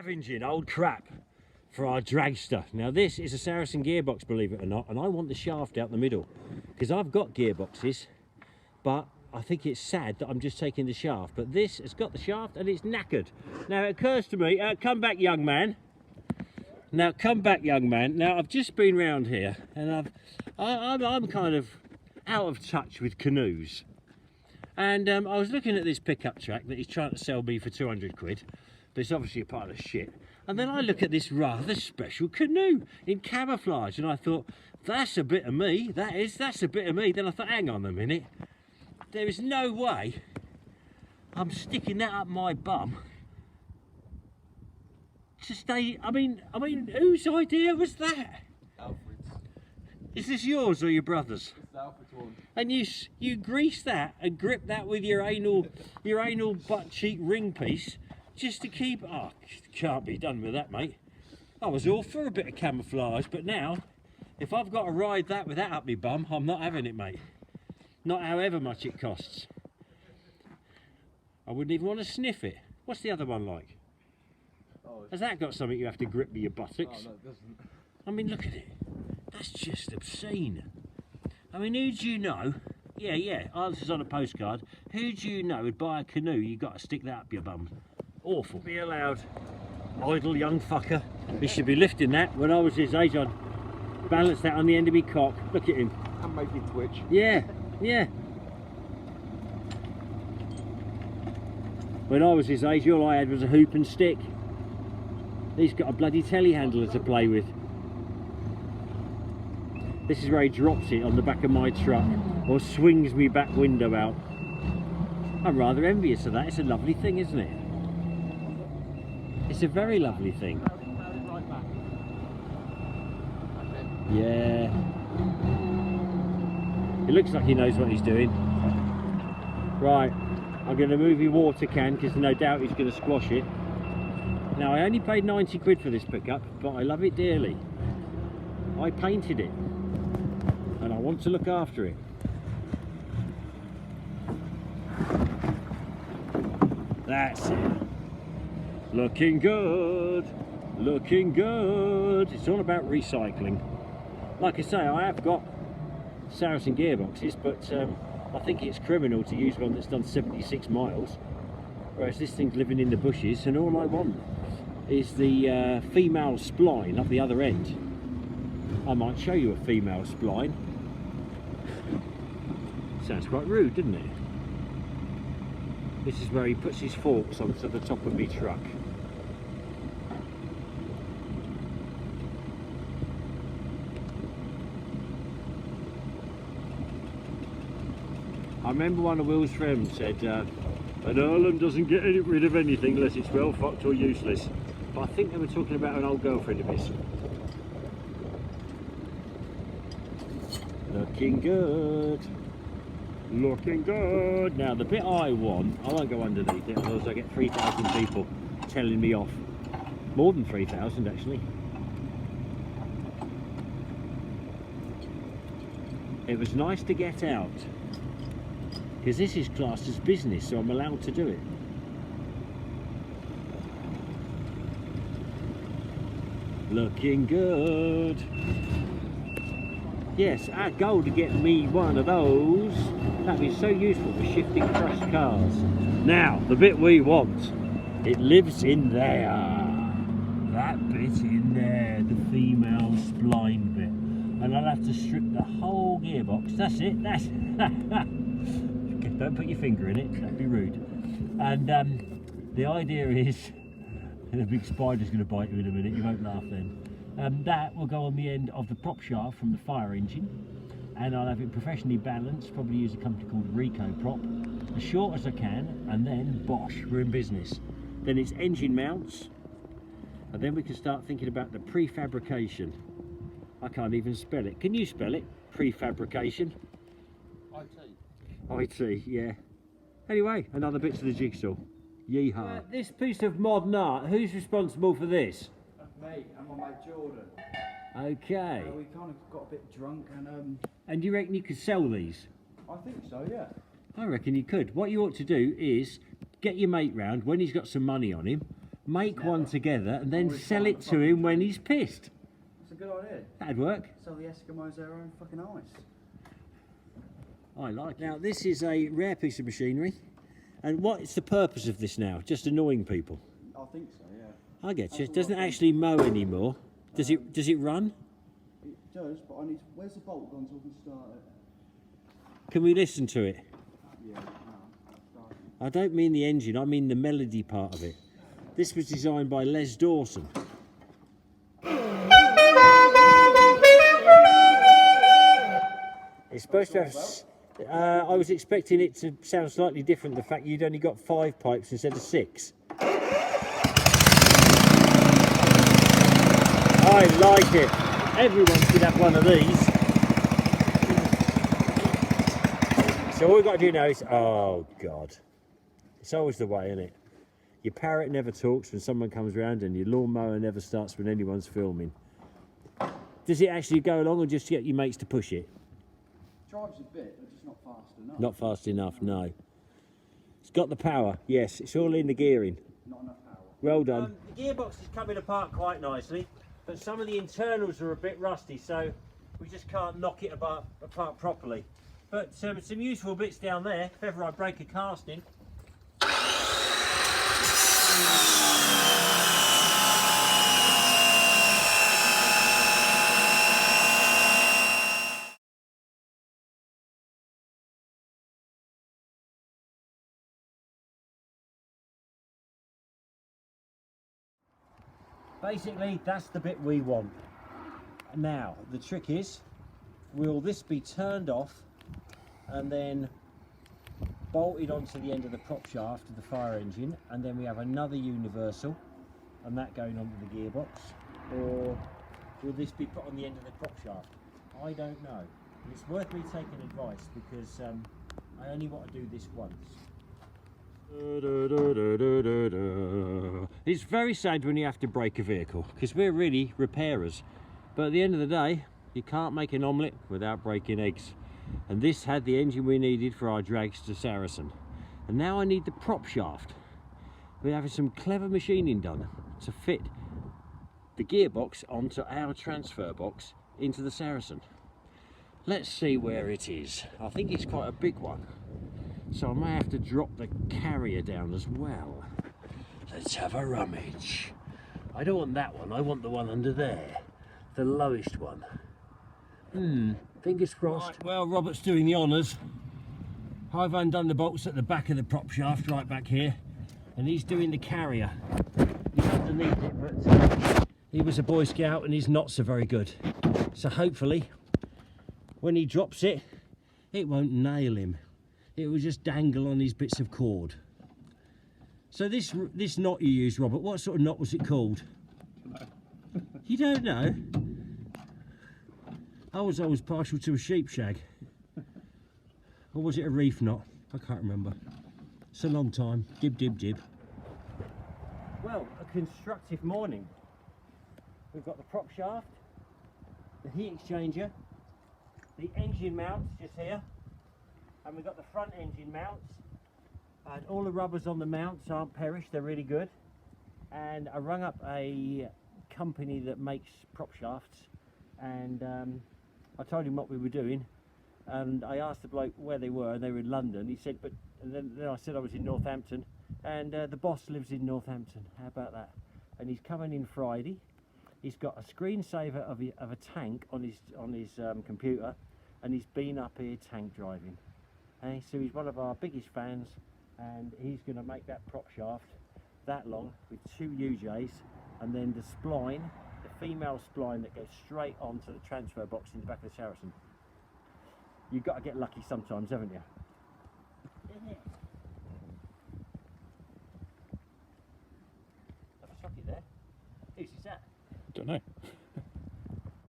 Scavenging old crap for our dragster. Now this is a Saracen gearbox, believe it or not, and I want the shaft out the middle because I've got gearboxes, but I think it's sad that I'm just taking the shaft. But this has got the shaft and it's knackered. Now it occurs to me, come back young man. Now come back young man. Now I've just been round here and I'm kind of out of touch with canoes. And I was looking at this pickup track that he's trying to sell me for 200 quid. But it's obviously a pile of shit. And then I look at this rather special canoe in camouflage and I thought, that's a bit of me, that's a bit of me. Then I thought, hang on a minute, there is no way I'm sticking that up my bum to stay. I mean, whose idea was that? Alfred's. Is this yours or your brother's? It's Alfred's one. And you grease that and grip that with your anal butt cheek ring piece just to keep. Oh, can't be done with that, mate. I was all for a bit of camouflage, but now if I've got to ride that with that up my bum, I'm not having it, mate. Not however much it costs. I wouldn't even want to sniff it. What's the other one like? Oh, has that got something you have to grip with your buttocks? Oh, no, it doesn't. I mean, look at it. That's just obscene. I mean, who do you know? Yeah, answers on a postcard. Who do you know would buy a canoe? You got to stick that up your bum. Awful. Be allowed. Idle young fucker. He should be lifting that. When I was his age, I'd balance that on the end of my cock. Look at him. And make it twitch. Yeah. When I was his age, all I had was a hoop and stick. He's got a bloody telehandler to play with. This is where he drops it on the back of my truck or swings me back window out. I'm rather envious of that. It's a lovely thing, isn't it? It's a very lovely thing. Yeah. It looks like he knows what he's doing. Right, I'm going to move your water can because no doubt he's going to squash it. Now I only paid 90 quid for this pickup, but I love it dearly. I painted it and I want to look after it. That's it. Looking good, looking good. It's all about recycling. Like I say, I have got Saracen gearboxes, but I think it's criminal to use one that's done 76 miles, whereas this thing's living in the bushes, and all I want is the female spline up the other end. I might show you a female spline. Sounds quite rude, doesn't it? This is where he puts his forks onto the top of my truck. I remember one of Will's friends said, an Earlham doesn't get rid of anything unless it's well fucked or useless. But I think they were talking about an old girlfriend of his. Looking good. Looking good. Now the bit I want, I won't go underneath it, otherwise I get 3,000 people telling me off. More than 3,000 actually. It was nice to get out, because this is classed as business, so I'm allowed to do it. Looking good. Yes, our goal to get me one of those. That'd be so useful for shifting crushed cars. Now, the bit we want, it lives in there. That bit in there, the female spline bit. And I'll have to strip the whole gearbox. That's it, that's don't put your finger in it, that'd be rude. And the idea is, the big spider's going to bite you in a minute, you won't laugh then. That will go on the end of the prop shaft from the fire engine, and I'll have it professionally balanced, probably use a company called Rico Prop, as short as I can, and then bosh, we're in business. Then it's engine mounts, and then we can start thinking about the prefabrication. I can't even spell it. Can you spell it? Prefabrication? IT, yeah. Anyway, another bit to the jigsaw. Yeehaw. This piece of modern art, who's responsible for this? Me and my mate Jordan. Okay. We kind of got a bit drunk and And do you reckon you could sell these? I think so, yeah. I reckon you could. What you ought to do is get your mate round when he's got some money on him make one together and then sell it to him when he's pissed. That's a good idea. That'd work. Sell the Eskimos their own fucking ice. I like it. Now, this is a rare piece of machinery. And what's the purpose of this now? Just annoying people? I think so, yeah. I get you. It doesn't actually mow anymore. Does it run? It does, but I need... Where's the bolt gone so I can start it? Can we listen to it? Yeah, no, start it. I don't mean the engine, I mean the melody part of it. This was designed by Les Dawson. It's supposed to have... I was expecting it to sound slightly different, the fact you'd only got 5 pipes instead of 6. I like it. Everyone should have one of these. So all we've got to do now is... Oh, God. It's always the way, isn't it? Your parrot never talks when someone comes round, and your lawnmower never starts when anyone's filming. Does it actually go along, or just get your mates to push it? Drives a bit, but just not fast enough. Not fast enough, no. It's got the power, yes. It's all in the gearing. Not enough power. Well done. The gearbox is coming apart quite nicely, but some of the internals are a bit rusty, so we just can't knock it apart properly. But some useful bits down there, if ever I break a casting. Basically, that's the bit we want. Now, the trick is, will this be turned off and then bolted onto the end of the prop shaft of the fire engine, and then we have another universal and that going onto the gearbox, or will this be put on the end of the prop shaft? I don't know. It's worth me taking advice, because I only want to do this once. It's very sad when you have to break a vehicle, because we're really repairers, but at the end of the day you can't make an omelette without breaking eggs, and this had the engine we needed for our drags to Saracen. And now I need the prop shaft. We're having some clever machining done to fit the gearbox onto our transfer box into the Saracen. Let's see where it is. I think it's quite a big one, so I may have to drop the carrier down as well. Let's have a rummage. I don't want that one, I want the one under there, the lowest one. Fingers crossed. Right, well, Robert's doing the honours. I've undone the bolts at the back of the prop shaft, right back here, and he's doing the carrier. He's underneath it, but he was a Boy Scout and his knots are very good. So hopefully, when he drops it, it won't nail him. It will just dangle on his bits of cord. So this knot you used, Robert, what sort of knot was it called? No. You don't know? I was always partial to a sheep shag. Or was it a reef knot? I can't remember. It's a long time. Dib, dib, dib. Well, a constructive morning. We've got the prop shaft, the heat exchanger, the engine mounts just here, and we've got the front engine mounts, and all the rubbers on the mounts aren't perished, they're really good. And I rung up a company that makes prop shafts, and I told him what we were doing, and I asked the bloke where they were, and they were in London. He said, but, and then I said I was in Northampton, and the boss lives in Northampton. How about that? And he's coming in Friday. He's got a screensaver of a tank on his computer, and he's been up here tank driving. And so he's one of our biggest fans, and he's going to make that prop shaft that long with 2 UJs, and then the spline, the female spline that goes straight onto the transfer box in the back of the Saracen. You've got to get lucky sometimes, haven't you? Have a socket there. Whose is that? Don't know.